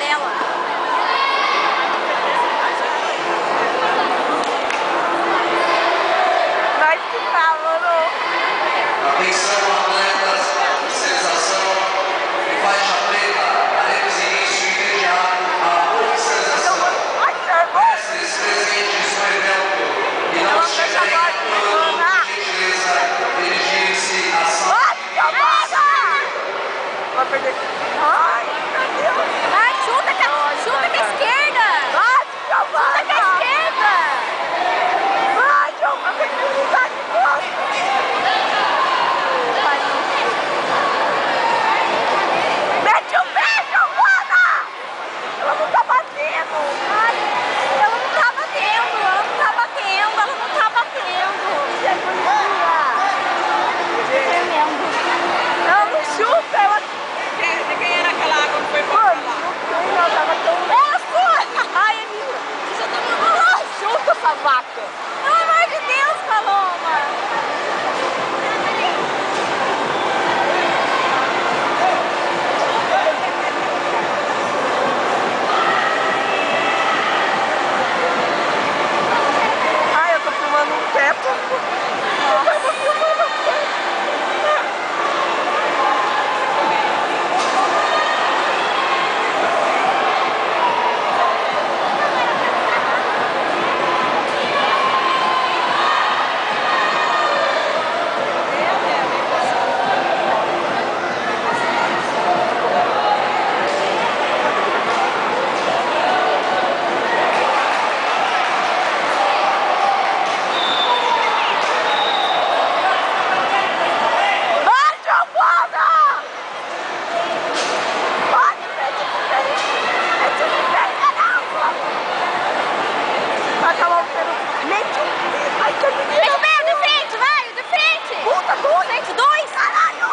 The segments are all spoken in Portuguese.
dela. Vai ficar, mano. Atenção, atletas, sensação, faixa preta, daremos início imediato à oficialização. Mestres presentes no evento e não estiverem atuando, por gentileza, dirigirem-se à sala. Vai perder. Ai, meu Deus. Vai, chuta com a esquerda. Vai, Giovana. Chuta com a esquerda. Vai, Giovana. Tem que lutar de costas. Mete o pé, Giovana. Ela não tá batendo. Ai, ela não tá batendo. Tremendo. Ela não chuta, ela... De quem era aquela água que foi pra Mano, lá? não sei, ela tava tão... Ela foi. Ai, Emília. Você tá tomando... Ai, chuta essa vaca. Pelo amor de Deus, Paloma. Ai, eu tô filmando um teto. Eu tava filmando um teto. Vai, Giovana! Vai, mete o pé. Mete o pé na água. Vai acabar o pé. Mete o pé. Ai, que menina. Mete o pé, de frente, vai, de frente. Puta, dois. Frente, dois. Caralho.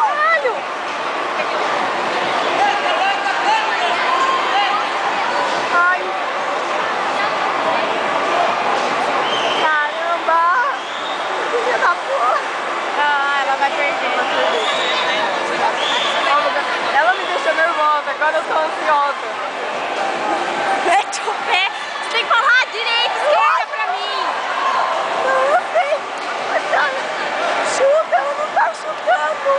Ai. Caramba. Filha da porra. Ah, ela vai perder. Ela me deixa nervosa, agora eu tô ansiosa. Mete o pé. Você tem que falar direita, esquerda pra mim. Não, eu sei. Mas ela chuta, ela não tá chutando.